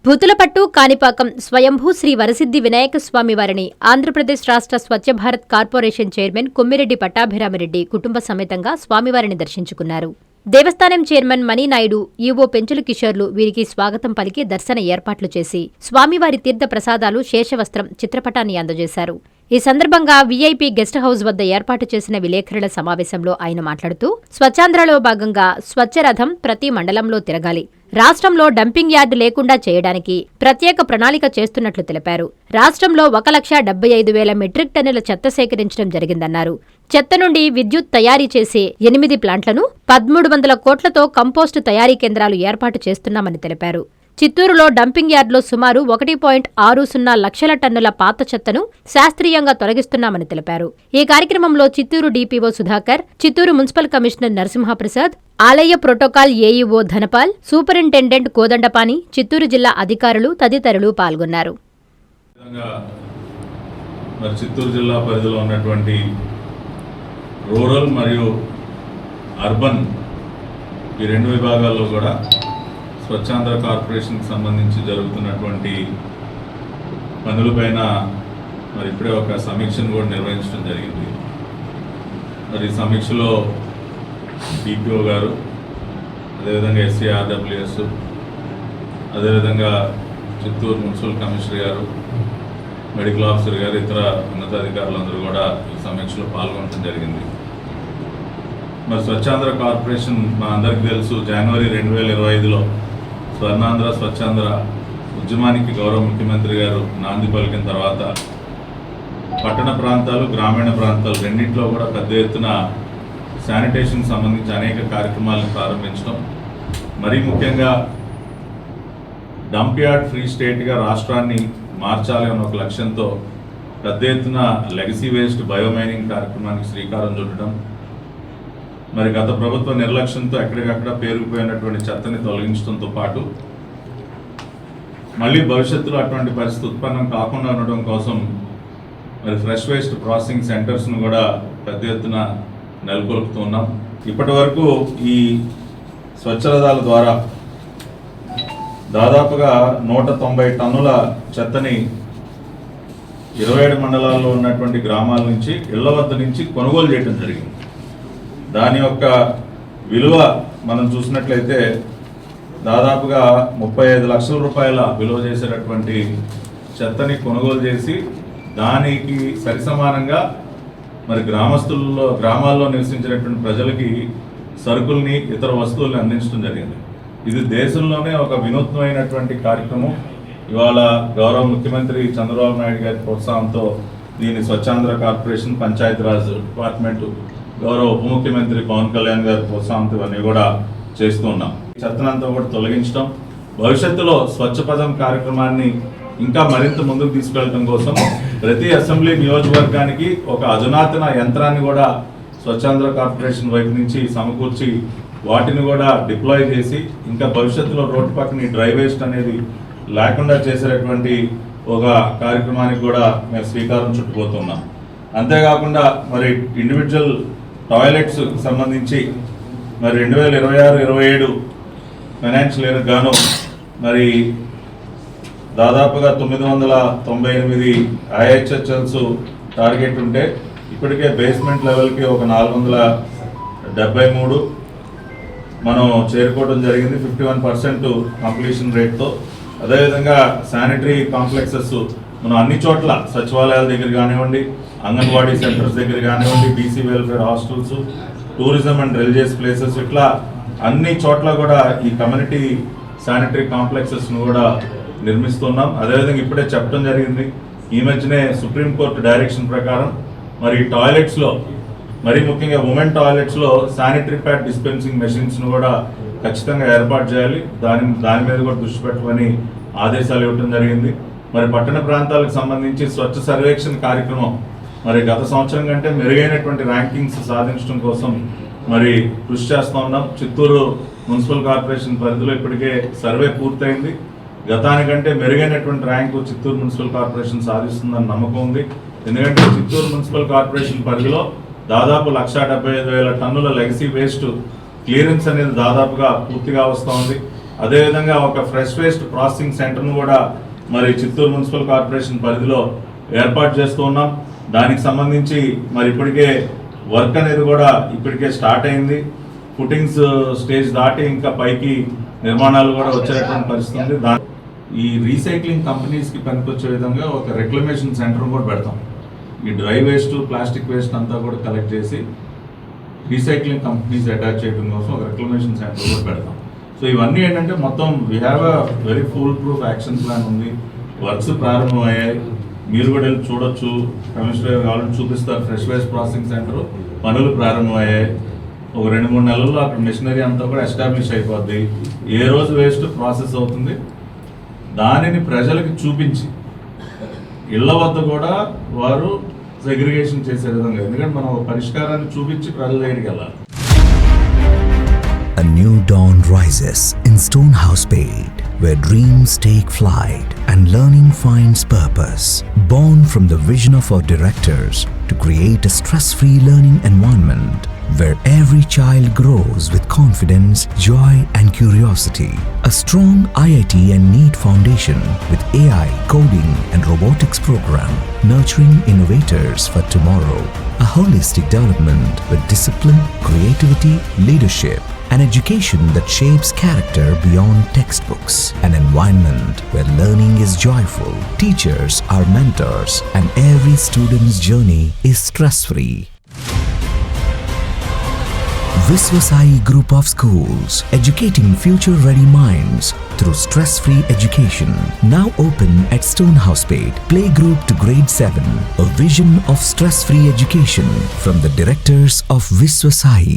భూతులపట్టు కాణిపాకం స్వయంభూ శ్రీ వరసిద్ధి వినాయక స్వామి వారిని ఆంధ్రప్రదేశ్ రాష్ట్ర Swachh Bharat corporation chairman Kommireddy Pattabhirami Reddy కుటుంబ సమేతంగా స్వామివారిని దర్శించుకున్నారు. దేవస్థానం చైర్మన్ మణినాయుడు, ఈవో పెంచుల కిషోర్లు వీరికి స్వాగతం పలికి దర్శన ఏర్పాట్లు చేసి స్వామివారి తీర్థ ప్రసాదాలు, శేషవస్త్రం, చిత్రపటాన్ని అందజేశారు. ఈ సందర్భంగా వీఐపీ గెస్ట్ హౌస్ వద్ద ఏర్పాటు చేసిన విలేకరుల సమావేశంలో ఆయన మాట్లాడుతూ, స్వచ్ఛాంధ్రలో భాగంగా స్వచ్ఛరథం ప్రతి మండలంలో తిరగాలి, రాష్ట్రంలో డంపింగ్ యార్డు లేకుండా చేయడానికి ప్రత్యేక ప్రణాళిక చేస్తున్నట్లు తెలిపారు. రాష్ట్రంలో 1,75,000 మెట్రిక్ టన్నుల చెత్త సేకరించడం జరిగిందన్నారు. చెత్త నుండి విద్యుత్ తయారీ చేసే 8 ప్లాంట్లను 1,300 కోట్లతో కంపోస్టు తయారీ కేంద్రాలు ఏర్పాటు చేస్తున్నామని తెలిపారు. చిత్తూరులో డంపింగ్ యార్డులో సుమారు 1.60 లక్షల టన్నుల పాత చెత్తను శాస్త్రీయంగా తొలగిస్తున్నామని తెలిపారు. ఈ కార్యక్రమంలో Chittoor DPO Sudhakar, Chittoor municipal commissioner Narasimhaprasad, ఆలయ protocol AEO Dhanapal, superintendent Kodandapani, Chittoor జిల్లా అధికారులు తదితరులు పాల్గొన్నారు. చిత్తూరు జిల్లా పరిధిలో ఉన్నటువంటి రూరల్ మరియు అర్బన్ ఈ 2 విభాగాల్లో కూడా స్వచ్ఛాంధ్ర కార్పొరేషన్కి సంబంధించి జరుగుతున్నటువంటి పనులపైన ఇప్పుడే ఒక సమీక్షను కూడా నిర్వహించడం జరిగింది. ఈ సమీక్షలో డిపిఓ గారు, అదేవిధంగా ఎస్సీఆర్డబ్ల్యూఎస్, అదేవిధంగా చిత్తూరు మున్సిపల్ కమిషనర్ గారు, మెడికల్ ఆఫీసర్ గారు, ఇతర ఉన్నతాధికారులందరూ కూడా ఈ సమీక్షలో పాల్గొనడం జరిగింది. స్వచ్ఛాంధ్ర కార్పొరేషన్ మా అందరికీ తెలుసు, జనవరి 2025లో స్వర్ణాంధ్ర స్వచ్ఛాంధ్ర ఉద్యమానికి గౌరవ ముఖ్యమంత్రి గారు నాంది పలికిన తర్వాత పట్టణ ప్రాంతాలు, గ్రామీణ ప్రాంతాలు రెండింటిలో కూడా పెద్ద ఎత్తున శానిటేషన్ సంబంధించి అనేక కార్యక్రమాలను ప్రారంభించడం, మరీ ముఖ్యంగా డంప్ యార్డ్ ఫ్రీ స్టేట్గా రాష్ట్రాన్ని మార్చాలి అన్న ఒక లక్ష్యంతో పెద్ద ఎత్తున లెగసీ వేస్ట్ బయోమైనింగ్ కార్యక్రమానికి శ్రీకారం చుట్టడం, గత ప్రభుత్వ నిర్లక్ష్యంతో ఎక్కడికక్కడ పేరుకుపోయినటువంటి చెత్తని తొలగించడంతో పాటు మళ్ళీ భవిష్యత్తులో అటువంటి పరిస్థితి ఉత్పన్నం కాకుండా ఉండడం కోసం ఫ్రెష్ వేస్ట్ ప్రాసెసింగ్ సెంటర్స్ను కూడా పెద్ద ఎత్తున నెలకొల్పుతున్నాం. ఇప్పటి వరకు ఈ స్వచ్ఛరథాల ద్వారా దాదాపుగా 190 టన్నుల చెత్తని 27 మండలాల్లో ఉన్నటువంటి గ్రామాల నుంచి, ఇళ్ల వద్ద నుంచి కొనుగోలు చేయడం జరిగింది. దాని యొక్క విలువ మనం చూసినట్లయితే దాదాపుగా 35 లక్షల రూపాయల విలువ చేసేటటువంటి చెత్తని కొనుగోలు చేసి దానికి సరిసమానంగా గ్రామాల్లో నివసించినటువంటి ప్రజలకి సరుకుల్ని, ఇతర వస్తువుల్ని అందించడం జరిగింది. ఇది దేశంలోనే ఒక వినూత్నమైనటువంటి కార్యక్రమం. ఇవాళ గౌరవ ముఖ్యమంత్రి చంద్రబాబు నాయుడు గారి ప్రోత్సాహంతో దీన్ని స్వచ్ఛాంధ్ర కార్పొరేషన్, పంచాయతీరాజ్ డిపార్ట్మెంటు, గౌరవ ఉప ముఖ్యమంత్రి పవన్ కళ్యాణ్ గారి ప్రోత్సాహంతో ఇవన్నీ కూడా చేస్తూ ఉన్నాం. చెత్తనంతా కూడా తొలగించడం, భవిష్యత్తులో స్వచ్ఛ పదం కార్యక్రమాన్ని ఇంకా మరింత ముందుకు తీసుకెళ్లడం కోసం ప్రతి అసెంబ్లీ నియోజకవర్గానికి ఒక అధునాతన యంత్రాన్ని కూడా స్వచ్ఛాంధ్ర కార్పొరేషన్ వైపు నుంచి సమకూర్చి వాటిని కూడా డిప్లాయ్ చేసి ఇంకా భవిష్యత్తులో రోడ్డు పక్కన డ్రై వేస్ట్ అనేది లేకుండా చేసేటటువంటి ఒక కార్యక్రమానికి కూడా మేము శ్రీకారం చుట్టుపోతున్నాం. అంతేకాకుండా ఇండివిజువల్ టాయిలెట్స్ సంబంధించి 2026-27 ఫైనాన్షియల్ ఇయర్ గాను దాదాపుగా 998 IHHLs టార్గెట్ ఉంటే ఇప్పటికే బేస్మెంట్ లెవెల్కి ఒక 473 మనం చేరుకోవడం జరిగింది, 51% కంప్లీషన్ రేట్తో. అదేవిధంగా శానిటరీ కాంప్లెక్సెస్ మనం అన్ని చోట్ల సచివాలయాల దగ్గర కానివ్వండి, అంగన్వాడీ సెంటర్స్ దగ్గర కానివ్వండి, BC welfare hostels, tourism and religious places, ఇట్లా అన్ని చోట్ల కూడా ఈ కమ్యూనిటీ శానిటరీ కాంప్లెక్సెస్ను కూడా నిర్మిస్తున్నాం. అదేవిధంగా ఇప్పుడే చెప్పడం జరిగింది, ఈ మధ్యనే సుప్రీంకోర్టు డైరెక్షన్ ప్రకారం టాయిలెట్స్లో, మరీ ముఖ్యంగా ఉమెన్ టాయిలెట్స్లో శానిటరీ ప్యాడ్ డిస్పెన్సింగ్ మెషిన్స్ను కూడా ఖచ్చితంగా ఏర్పాటు చేయాలి. దాని మీద కూడా దృష్టి పెట్టమని ఆదేశాలు ఇవ్వడం జరిగింది. పట్టణ ప్రాంతాలకు సంబంధించి స్వచ్ఛ సర్వేక్షణ కార్యక్రమం గత సంవత్సరం కంటే మెరుగైనటువంటి ర్యాంకింగ్స్ సాధించడం కోసం కృషి చేస్తూ ఉన్నాం. చిత్తూరు మున్సిపల్ కార్పొరేషన్ పరిధిలో ఇప్పటికే సర్వే పూర్తయింది. గతానికంటే మెరుగైనటువంటి ర్యాంకు చిత్తూరు మున్సిపల్ కార్పొరేషన్ సాధిస్తుందని నమ్మకం ఉంది. ఎందుకంటే చిత్తూరు మున్సిపల్ కార్పొరేషన్ పరిధిలో దాదాపు 1,75,000 టన్నుల లెగసీ వేస్ట్ క్లియరెన్స్ అనేది దాదాపుగా పూర్తిగా వస్తూ ఉంది. అదేవిధంగా ఒక ఫ్రెష్ వేస్ట్ ప్రాసెసింగ్ సెంటర్ను కూడా మరి చిత్తూరు మున్సిపల్ కార్పొరేషన్ పరిధిలో ఏర్పాటు చేస్తూ ఉన్నాం. దానికి సంబంధించి మరి ఇప్పటికే వర్క్ అనేది కూడా ఇప్పటికే స్టార్ట్ అయింది. ఫుటింగ్స్ స్టేజ్ దాటి ఇంకా పైకి నిర్మాణాలు కూడా వచ్చేటువంటి పరిస్థితి ఉంది. ఈ రీసైక్లింగ్ కంపెనీస్కి పనికొచ్చే విధంగా ఒక రిక్లమేషన్ సెంటర్ కూడా పెడతాం. ఈ డ్రై వేస్ట్ ప్లాస్టిక్ వేస్ట్ అంతా కూడా కలెక్ట్ చేసి రీసైక్లింగ్ కంపెనీస్ అటాచ్ చేయడం కోసం ఒక రిక్లమేషన్ సెంటర్ కూడా పెడతాం. సో ఇవన్నీ ఏంటంటే మొత్తం we have a very full proof action plan ఉంది. వర్క్స్ ప్రారంభమయ్యాయి, మీరు కూడా వెళ్ళి చూడొచ్చు. కమిషనర్ కావాలని చూపిస్తారు. ఫ్రెష్ వేస్ట్ ప్రాసెసింగ్ సెంటర్ పనులు ప్రారంభమయ్యాయి. ఒక 2-3 నెలల్లో అక్కడ మిషనరీ అంతా కూడా ఎస్టాబ్లిష్ అయిపోద్ది. ఏ రోజు వేస్ట్ ప్రాసెస్ అవుతుంది దానిని ప్రజలకు చూపించి ఇళ్ల వద్ద కూడా వారు సెగ్రిగేషన్ చేసే విధంగా, ఎందుకంటే మనం పరిష్కారాన్ని చూపించి ప్రజల దగ్గరికి వెళ్ళాలి. A new dawn rises in Stonehouse Spade, where dreams take flight and learning finds purpose. Born from the vision of our directors to create a stress-free learning environment where every child grows with confidence, joy and curiosity. A strong IIT and NEET foundation with AI, coding and robotics program, nurturing innovators for tomorrow. A holistic development with discipline, creativity, leadership, an education that shapes character beyond textbooks, an environment where learning is joyful, teachers are mentors, and every student's journey is stress-free. Viswasai Group of Schools, educating future-ready minds through stress-free education. Now open at Stonehouse Spade, playgroup to grade 7. A vision of stress-free education from the directors of Viswasai.